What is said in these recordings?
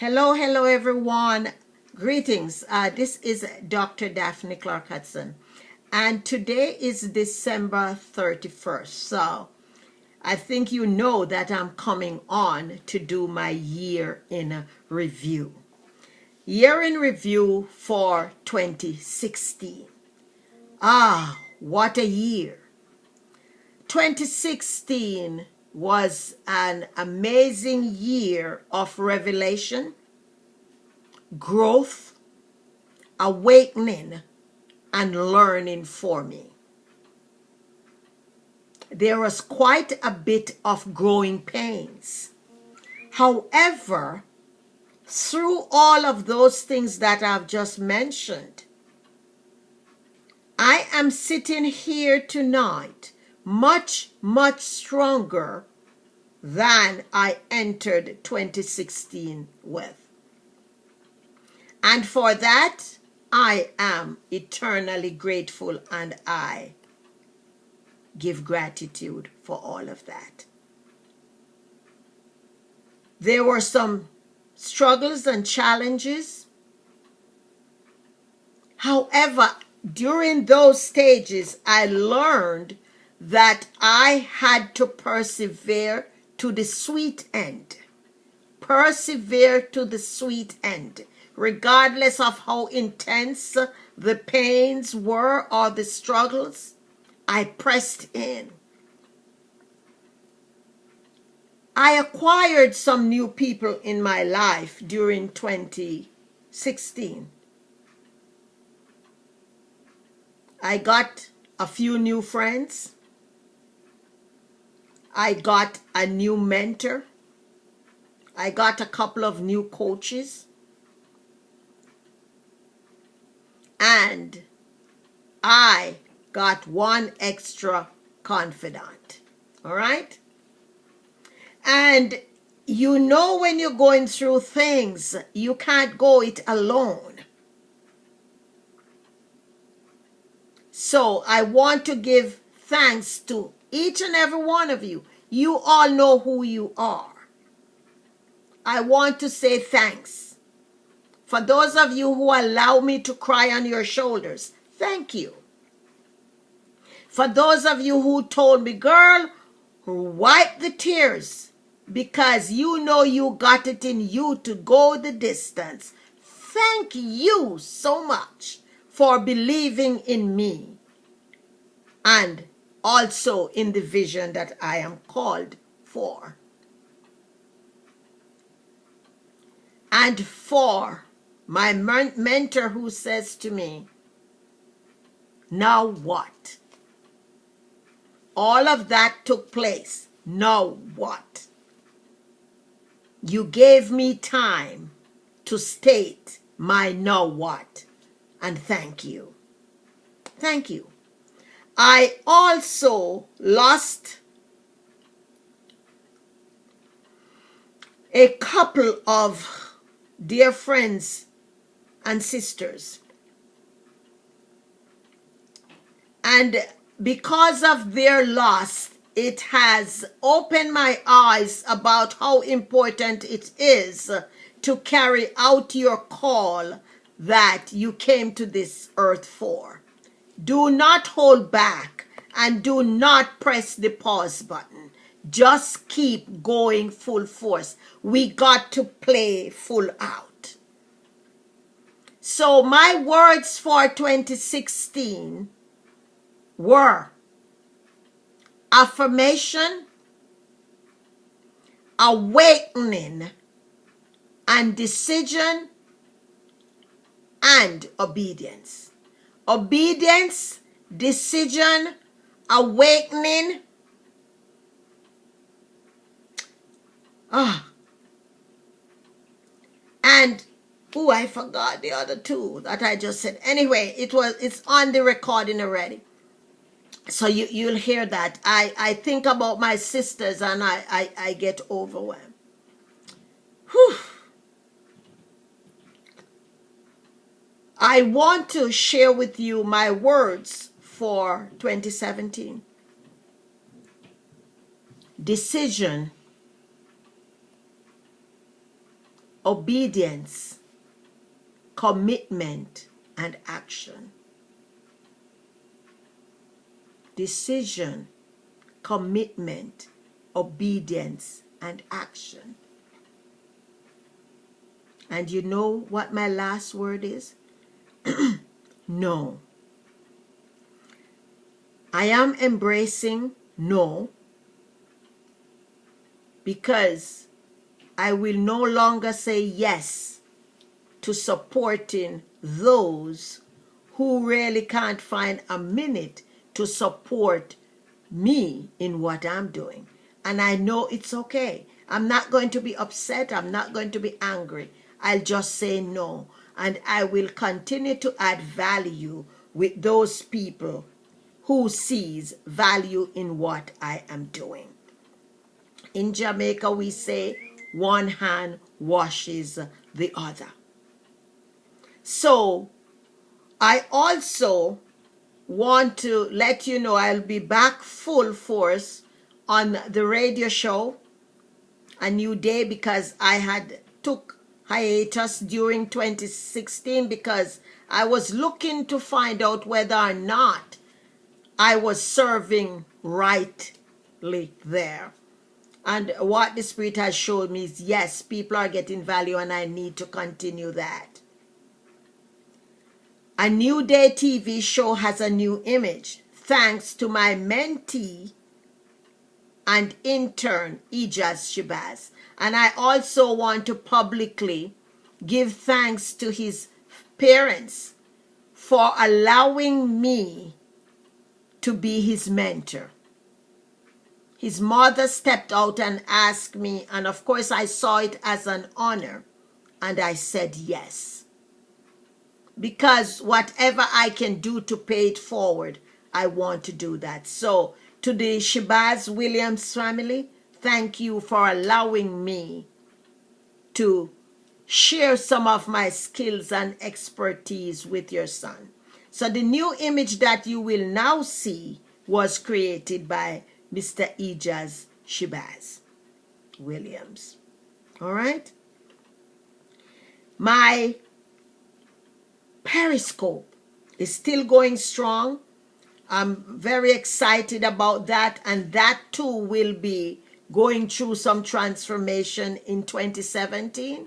Hello, hello, everyone. Greetings. This is Dr. Daphne Clarke-Hudson, and today is December 31st. So I think you know that I'm coming on to do my year in review. Year in review for 2016. Ah, what a year. 2016 was an amazing year of revelation, growth, awakening, and learning for me. There was quite a bit of growing pains. However, through all of those things that I've just mentioned, I am sitting here tonight much, much stronger than I entered 2016 with. And for that, I am eternally grateful, and I give gratitude for all of that. There were some struggles and challenges. However, during those stages, I learned that I had to persevere to the sweet end. Persevere to the sweet end. Regardless of how intense the pains were or the struggles, I pressed in. I acquired some new people in my life during 2016. I got a few new friends. I got a new mentor. I got a couple of new coaches. And I got one extra confidant. All right? And you know, when you're going through things, you can't go it alone. So I want to give thanks to each and every one of you. You all know who you are. I want to say thanks. For those of you who allow me to cry on your shoulders, thank you. For those of you who told me, girl, wipe the tears because you know you got it in you to go the distance. Thank you so much for believing in me and also in the vision that I am called for. And for my mentor who says to me, now what? All of that took place. Now what? You gave me time to state my now what. And thank you. Thank you. I also lost a couple of dear friends and sisters. And because of their loss, it has opened my eyes about how important it is to carry out your call that you came to this earth for. Do not hold back and do not press the pause button. Just keep going full force. We got to play full out. So my words for 2016 were affirmation, awakening, and decision, and obedience. Obedience, decision, awakening. And I forgot the other two that I just said. Anyway, it's on the recording already. So you'll hear that. I think about my sisters and I get overwhelmed. Whew. I want to share with you my words for 2017. Decision, obedience, commitment, and action. Decision, commitment, obedience, and action. And you know what my last word is? No. I am embracing no, because I will no longer say yes to supporting those who really can't find a minute to support me in what I'm doing. And I know it's okay. I'm not going to be upset. I'm not going to be angry. I'll just say no. And I will continue to add value with those people who sees value in what I am doing. In Jamaica, we say one hand washes the other. So I also want to let you know I'll be back full force on the radio show A New Day, because I had took hiatus during 2016 because I was looking to find out whether or not I was serving rightly there. And what the Spirit has showed me is, yes, people are getting value and I need to continue that. A New Day TV show has a new image thanks to my mentee and intern, Ijaz Shabazz. And I also want to publicly give thanks to his parents for allowing me to be his mentor. His mother stepped out and asked me, and of course I saw it as an honor, and I said yes. Because whatever I can do to pay it forward, I want to do that. So to the Shabazz Williams family, thank you for allowing me to share some of my skills and expertise with your son. So the new image that you will now see was created by Mr. Ijaz Shabazz Williams. All right? My Periscope is still going strong. I'm very excited about that, and that too will be going through some transformation in 2017.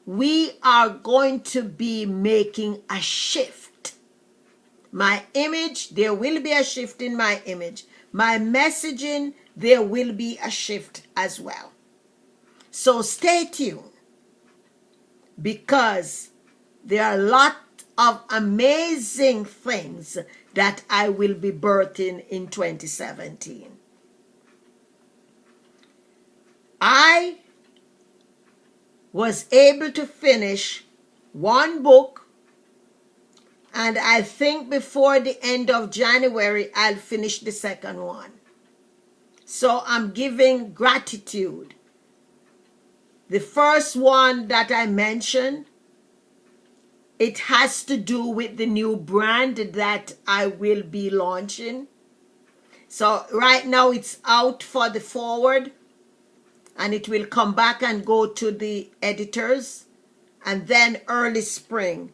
We are going to be making a shift. My image, there will be a shift in my image. My messaging, there will be a shift as well. So stay tuned, because there are a lot of amazing things that I will be birthing in 2017. I was able to finish one book, and I think before the end of January, I'll finish the second one. So I'm giving gratitude. The first one that I mentioned, it has to do with the new brand that I will be launching. So right now it's out for the forward, and it will come back and go to the editors. And then early spring,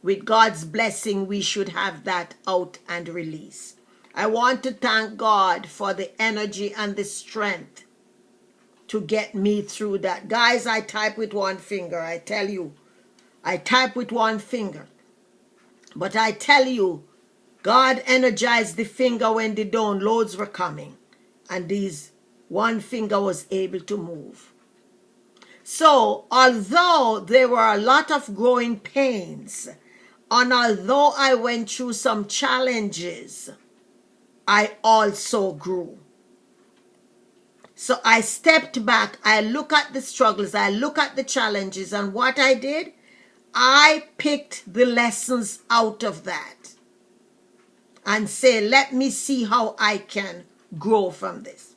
with God's blessing, we should have that out and release. I want to thank God for the energy and the strength to get me through that. Guys, I type with one finger, I tell you. I type with one finger. But I tell you, God energized the finger when the downloads were coming. And these one finger was able to move. So, although there were a lot of growing pains, and although I went through some challenges, I also grew. So I stepped back, I look at the struggles, I look at the challenges, and what I did, I picked the lessons out of that and say, let me see how I can grow from this.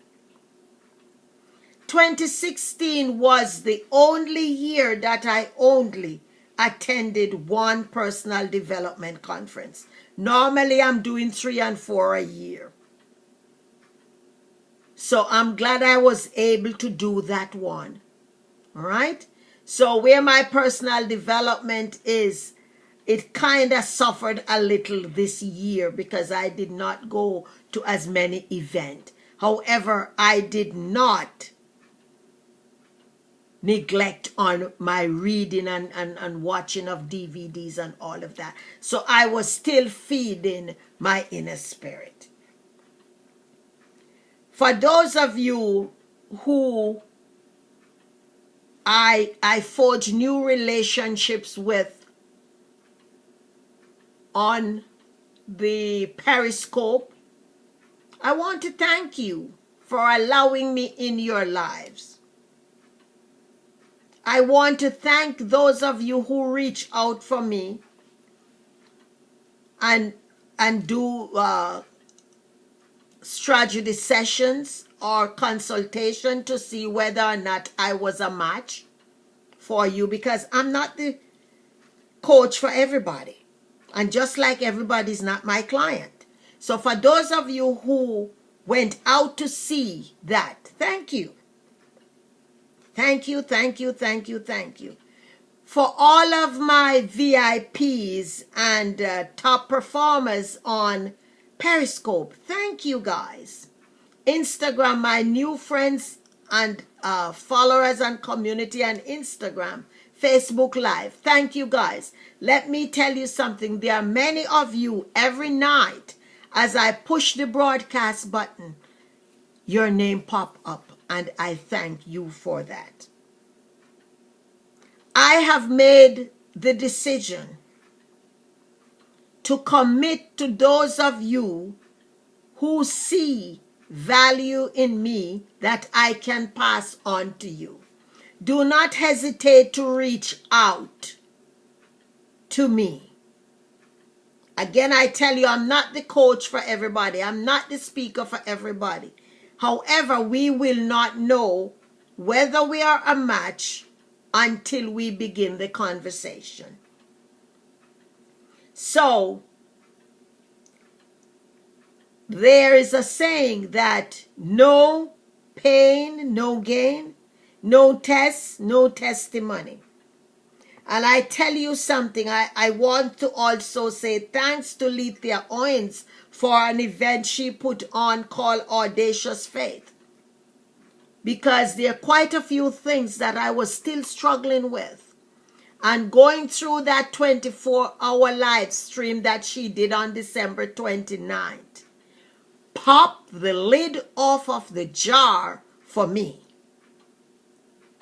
2016 was the only year that I only attended one personal development conference. Normally I'm doing 3 and 4 a year. So I'm glad I was able to do that one. All right. So where my personal development is, it kind of suffered a little this year because I did not go to as many events. However, I did not neglect on my reading and watching of DVDs and all of that. So I was still feeding my inner spirit. For those of you who I forge new relationships with on the Periscope, I want to thank you for allowing me in your lives. I want to thank those of you who reach out for me and do strategy sessions or consultation to see whether or not I was a match for you, because I'm not the coach for everybody. And just like everybody's not my client. So for those of you who went out to see that, thank you. Thank you, thank you, thank you, thank you. For all of my VIPs and top performers on Periscope, thank you guys. Instagram, my new friends and followers and community on Instagram, Facebook Live, thank you guys. Let me tell you something. There are many of you every night as I push the broadcast button, your name pop up, and I thank you for that. I have made the decision to commit to those of you who see value in me that I can pass on to you. Do not hesitate to reach out to me. Again, I tell you, I'm not the coach for everybody. I'm not the speaker for everybody. However, we will not know whether we are a match until we begin the conversation. So, there is a saying that no pain, no gain, no test, no testimony. And I tell you something, I want to also say thanks to Lethea Owens for an event she put on called Audacious Faith. Because there are quite a few things that I was still struggling with. And going through that 24-hour live stream that she did on December 29th, popped the lid off of the jar for me.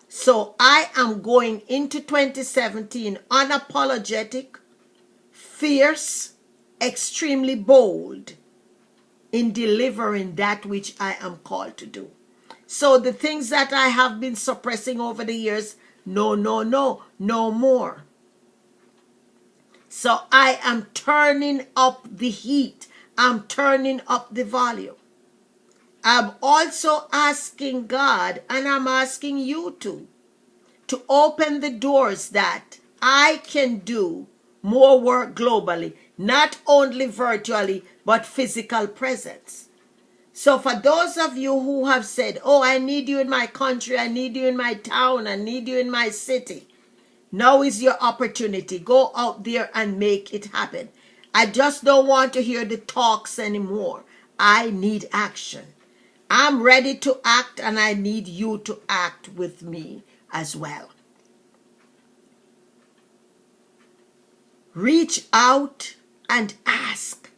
So I am going into 2017 unapologetic, fierce, extremely bold in delivering that which I am called to do. So the things that I have been suppressing over the years, no more. So I am turning up the heat. I'm turning up the volume. I'm also asking God, and I'm asking you to open the doors that I can do more work globally, not only virtually, but physical presence. So for those of you who have said, oh, I need you in my country, I need you in my town, I need you in my city, now is your opportunity. Go out there and make it happen. I just don't want to hear the talks anymore. I need action. I'm ready to act, and I need you to act with me as well. Reach out and ask.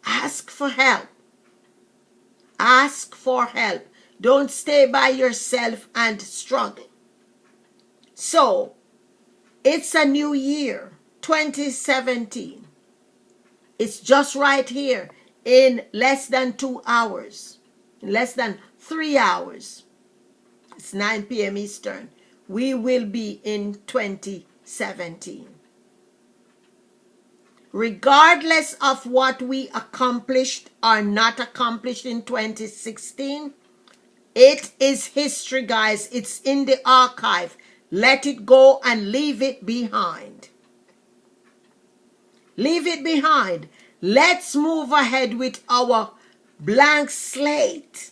Ask for help. Ask for help. Don't stay by yourself and struggle. So, it's a new year, 2017. It's just right here in less than 2 hours. Less than 3 hours. It's 9 p.m. Eastern. We will be in 2017. Regardless of what we accomplished or not accomplished in 2016, it is history, guys. It's in the archive. Let it go and leave it behind. Leave it behind. Let's move ahead with our blank slate.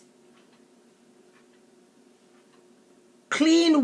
Clean